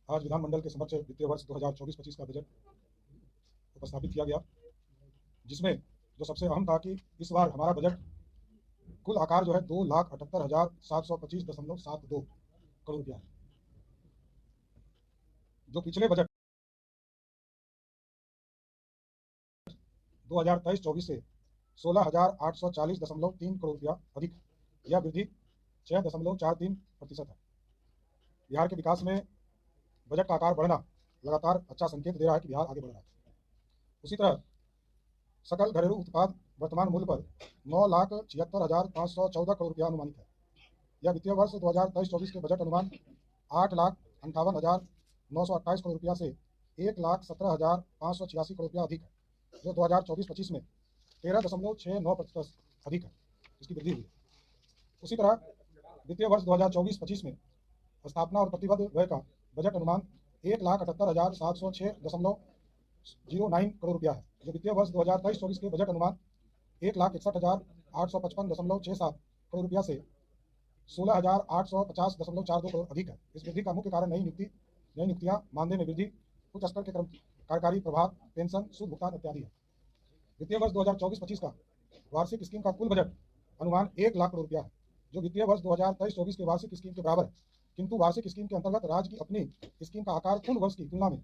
आज विधानमंडल के समक्ष वित्तीय वर्ष 2024-25 का बजट उपस्थापित किया गया, जिसमें जो सबसे अहम था कि इस बार हमारा बजट कुल आकार जो है 2,78,725.72 करोड़ रुपया है, जो पिछले बजट 2023-24 से 16,840.3 करोड़ रुपया अधिक है। यह वृद्धि 6.43% है। बिहार के विकास में बजट का आकार बढ़ना लगातार अच्छा संकेत दे रहा है कि बिहार आगे बढ़ रहा है। उसी तरह सकल घरेलू उत्पाद वर्तमान मूल्य पर 9,76,514 करोड़ रुपया अनुमानित है। यह वित्तीय वर्ष 2023-24 के बजट अनुमान 8,58,928 करोड़ रुपया से 1,17,586 करोड़ रुपया अधिक है, जो 2024-25 में 13.69% अधिक है, इसकी वृद्धि हुई है। उसी तरह वित्तीय वर्ष 2024-25 में स्थापना और प्रतिबद्ध व्यय का बजट अनुमान 1,78,706.09 करोड़ रुपया है, जो वित्तीय वर्ष 2023-24 के बजट अनुमान 1,61,855.67 करोड़ रुपया से 16,850.42 करोड़ अधिक है। इस वृद्धि का मुख्य कारण नई नियुक्तियां, मानदेय में वृद्धि, उच्च स्तर के कार्यकारी प्रभाग, पेंशन, सूद भुगतान इत्यादि है। वित्तीय वर्ष 2024-25 का वार्षिक स्कीम का कुल बजट अनुमान 1 लाख करोड़ रुपया है, जो वित्तीय वर्ष 2023-24 के वार्षिक स्कीम के बराबर है, किंतु वार्षिक स्कीम के अंतर्गत राज्य की अपनी स्कीम का आकार कुल वर्ष की तुलना में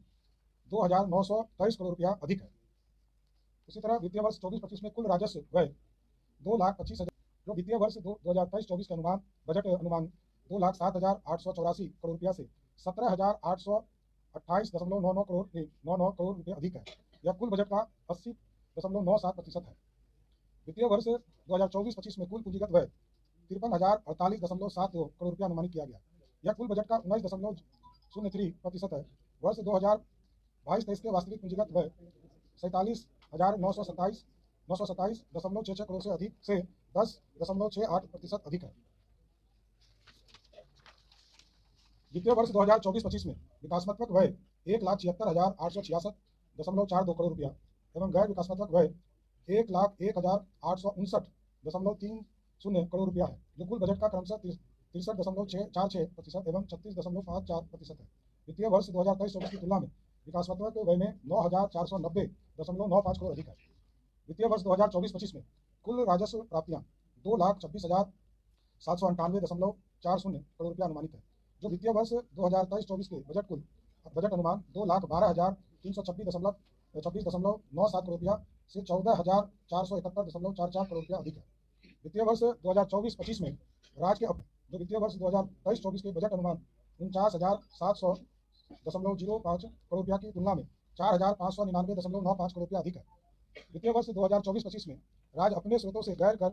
2,923 करोड़ रुपया अधिक है। उसी तरह वित्तीय वर्ष 24-25 में कुल राजस्व व्यय 2,25,000, जो वित्तीय वर्ष 2023-24 के बजट अनुमान 2,07,884 करोड़ रुपया से 17,828.99 करोड़ रुपये अधिक है। यह कुल बजट का 80.97% है। वित्तीय वर्ष 2024-25 में कुल पूंजीगत व्यय 53,048.72 करोड़ रुपया अनुमानित किया गया। यह कुल बजट का 19.03% है। वर्ष 2022-23 के वास्तविक पूंजीगत व्यय 47,927.66 करोड़ से अधिक से 10.68% अधिक है। वित्तीय वर्ष 2024-25 में विकासात्मक व्यय 1,76,866.42 करोड़ रुपया एवं गैर विकासात्मक व्यय 1,01,859.30 करोड़ रुपया है, जो कुल बजट का क्रमशः 63.46% एवं 36.54% है। वित्तीय वर्ष 2023-24 की तुलना में विकासात्मक व्यय में 9,490.95 करोड़ अधिक है। वित्तीय वर्ष 2024-25 में कुल राजस्व प्राप्तियां 2,26,798.40 करोड़ रुपया अनुमानित है, जो वित्तीय वर्ष 2023-24 के बजट अनुमान 2,12,326.97 करोड़ रुपया से 14,471.44 करोड़ रुपया अधिक है। वित्तीय वर्ष 2024-25 में राज्य के जो वित्तीय वर्ष 2023-24 के बजट अनुमान 49,700.05 करोड़ रुपया की तुलना में 4,599.95 करोड़ रुपया अधिक है। वित्तीय वर्ष 2024-25 में राज्य अपने स्रोतों से गैर कर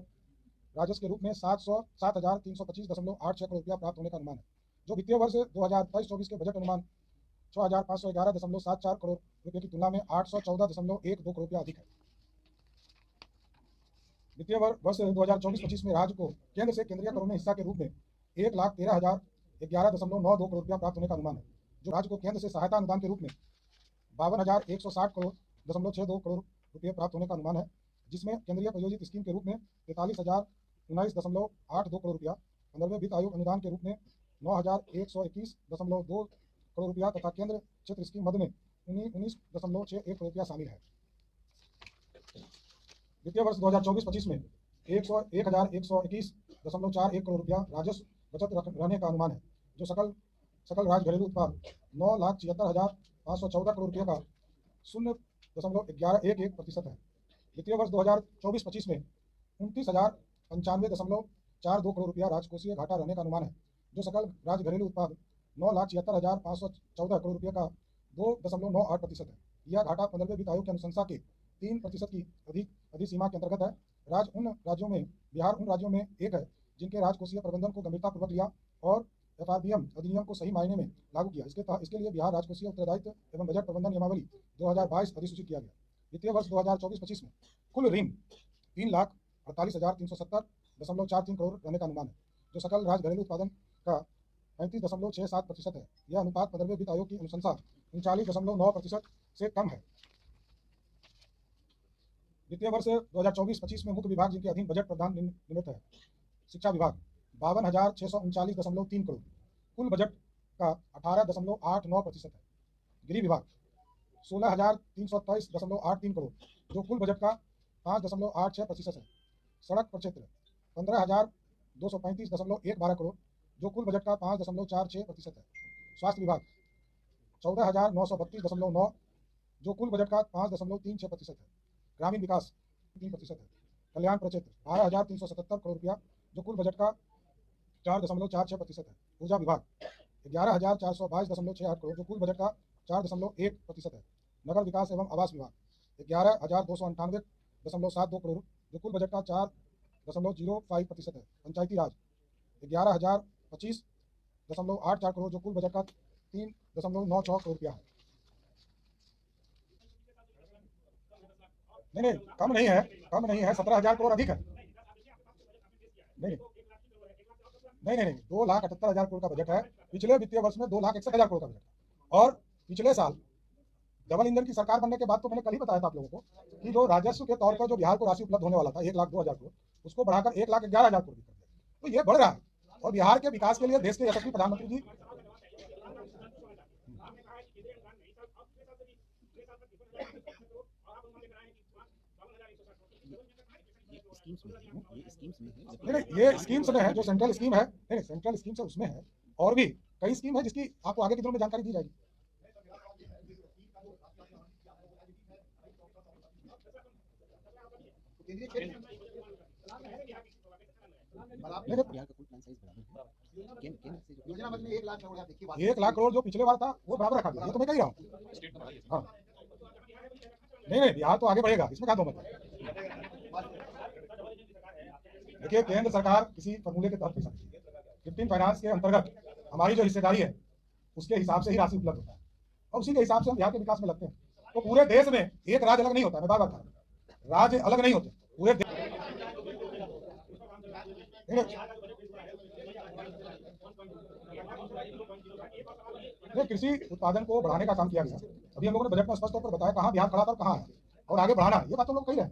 राजस्व के रूप में 7,325.86 करोड़ रुपया प्राप्त होने का अनुमान है, जो वित्तीय वर्ष 2023-24 के बजट अनुमान 6,511.74 करोड़ रुपये की तुलना में 814.12 करोड़ रुपया अधिक है। वित्तीय वर्ष 2024-25 में राज्य को केंद्र से केंद्रीय करों में हिस्सा के रूप में 1,13,011.92 करोड़ रुपया प्राप्त होने का अनुमान है, जो राज्य को केंद्र से सहायता अनुदान के रूप में 52,160.62 करोड़ रुपये प्राप्त होने का अनुमान है, जिसमें केंद्रीय प्रायोजित स्कीम के रूप में 43,019.82 करोड़ रुपया, 15वें वित्त आयोग अनुदान के रूप में 9,121.2 करोड़ रुपया तथा केंद्र क्षेत्र स्कीम मद में 19.61 करोड़ रुपया शामिल है। वित्तीय वर्ष 2024-25 में 1,121.41 करोड़ रुपया राजस्व बचत रहने का अनुमान है, जो सकल राज्य घरेलू उत्पाद 9,76,514 करोड़ रुपये का 0.11% है। वित्तीय वर्ष 2024-25 में 29,095.42 करोड़ रुपया राजकोषीय घाटा रहने का अनुमान है, जो सकल राज्य घरेलू उत्पाद 9,76,514 करोड़ रुपये का 2.98% है। यह घाटा 15वें वित्त आयोग की अनुशंसा के 3% की अधिसीमा के अंतर्गत है। बिहार उन राज्यों में एक है जिनके राजकोषीय प्रबंधन को गंभीरतापूर्वक लिया और FRBM अधिनियम को सही मायने में लागू किया। इसके लिए बिहार राजकोषीय उत्तरदायित्व एवं बजट प्रबंधन नियमावली 2022 अधिसूचित किया गया। वित्तीय वर्ष 2024-25 में कुल ऋण 3,48,370.43 करोड़ रहने का अनुमान है, जो सकल राज्य घरेलू उत्पादन का 35.67% है। यह अनुपात 15वें वित्त आयोग की अनुशंसा 39.9% से कम है। वित्तीय वर्ष 2024-25 में मुख्य विभाग जिनके अधीन बजट प्रावधान निम्नलिखित है। शिक्षा विभाग 52,639.3 करोड़, कुल बजट का 18.89% है। गृह विभाग 16,323.83 करोड़ जो कुल बजट का 5.86% है। सड़क प्रक्षेत्र 15,235.112 करोड़ जो कुल बजट का 5.46% है। स्वास्थ्य विभाग 14,932.9 जो कुल बजट का 5.36% है। ग्रामीण विकास 3% है। कल्याण प्रक्षेत्र 12,377 करोड़ रुपया जो कुल बजट का 4.46% है। ऊर्जा विभाग 11,422.68 करोड़ जो कुल बजट का 4.1% है। नगर विकास एवं आवास विभाग 11,298.72 करोड़ जो कुल बजट का 4.05% है। पंचायती राज 11,025.84 करोड़ जो कुल बजट का 3.94 करोड़ रुपया है। नहीं, कम नहीं है, 17,000 करोड़ अधिक है। नहीं, 2,78,000 करोड़ का बजट है। पिछले वित्तीय वर्ष में 2,61,000 करोड़ का बजट है। और पिछले साल डबल इंजन की सरकार बनने के बाद तो मैंने कल ही बताया था आप लोगों को कि जो राजस्व के तौर पर जो बिहार को राशि उपलब्ध होने वाला था 1,02,000 करोड़, उसको बढ़ाकर 1,11,000 करोड़ कर दिया। तो ये बढ़ रहा है और बिहार के विकास के लिए देश के यशस्वी प्रधानमंत्री जी ये स्कीम्स में है, जो सेंट्रल स्कीम है, नहीं सेंट्रल स्कीम से उसमें है और भी कई स्कीम है जिसकी आपको आगे के दिनों में जानकारी दी जाएगी। एक लाख करोड़ जो पिछले बार था वो बराबर रखा गया, ये तो मैं कह रहा हूँ। हाँ नहीं, बिहार तो आगे बढ़ेगा, इसमें क्या दो मतलब। देखिए केंद्र सरकार किसी फॉर्मूले के तहत पैसा देती है। 15 फाइनेंस के अंतर्गत हमारी जो हिस्सेदारी है उसके हिसाब से ही राशि उपलब्ध होता है और उसी के हिसाब से हम बिहार के विकास में लगते हैं। तो पूरे देश में एक राज्य अलग नहीं होता, मैं बार बार कहा राज्य अलग नहीं होते पूरे देश। कृषि उत्पादन को बढ़ाने का काम किया गया। अभी हम लोगों ने बजट में स्पष्ट तौर पर बताया कहाँ बिहार खड़ा था और कहाँ है और आगे बढ़ाना, ये बात हम लोग कही रहे।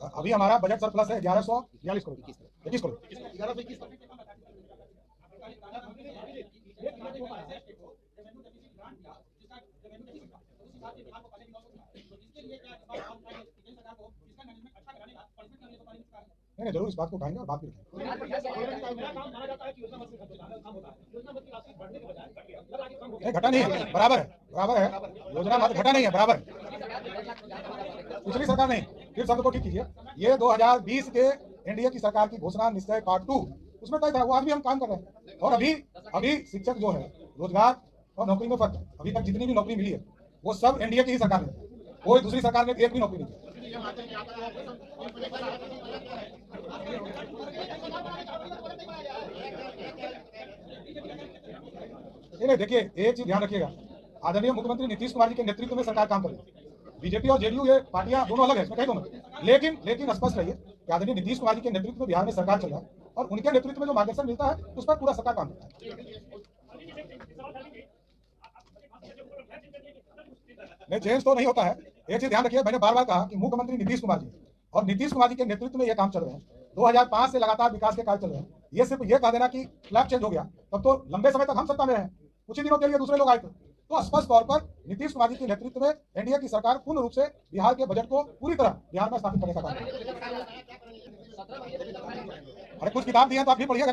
अभी हमारा बजट सरप्लस है 1142 करोड़ 21 करोड़। नहीं जरूर इस बात को उठाएंगे और बात भी रखेंगे। घटा नहीं है, बराबर है योजना मत घटा नहीं है, बराबर है। पिछली सरकार नहीं, फिर शब्द को ठीक कीजिए। ये 2020 के एनडीए की सरकार की घोषणा निश्चय पार्ट 2 उसमें तय था, वो आज भी हम काम कर रहे हैं। और अभी शिक्षक जो है रोजगार और नौकरी में फर्क है। अभी तक जितनी भी नौकरी मिली है वो सब एनडीए की ही सरकार ने, कोई दूसरी सरकार ने एक भी नौकरी नहीं दी। नहीं देखिए एक चीज ध्यान रखिएगा, आदरणीय मुख्यमंत्री नीतीश कुमार जी के नेतृत्व में सरकार काम कर रही है। बीजेपी और जेडीयू ये पार्टियां दोनों अलग है, इसमें कहीं दो मत। लेकिन स्पष्ट रहिए कि आदरणीय नीतीश कुमार जी के नेतृत्व में बिहार में सरकार चल रहा है और उनके नेतृत्व में जो मार्गदर्शन मिलता है उस पर पूरा सरकार काम करता है। नहीं चेंज तो नहीं होता है। एक चीज ध्यान रखिए, मैंने बार बार कहा कि मुख्यमंत्री नीतीश कुमार जी और नीतीश कुमार जी के नेतृत्व में ये काम चल रहे हैं। 2005 से लगातार विकास के कार्य चल रहे हैं। ये सिर्फ ये कह देना कि फ्लैग चेंज हो गया, तब तो लंबे समय तक हम सत्ता में रहे, कुछ ही दिनों के लिए दूसरे लोग आए थे। तो स्पष्ट तौर पर नीतीश कुमार जी के नेतृत्व में एनडीए की सरकार पूर्ण रूप से बिहार के बजट को पूरी तरह बिहार में स्थापित करने का काम। अरे कुछ किताब दी है तो आप भी पढ़िएगा।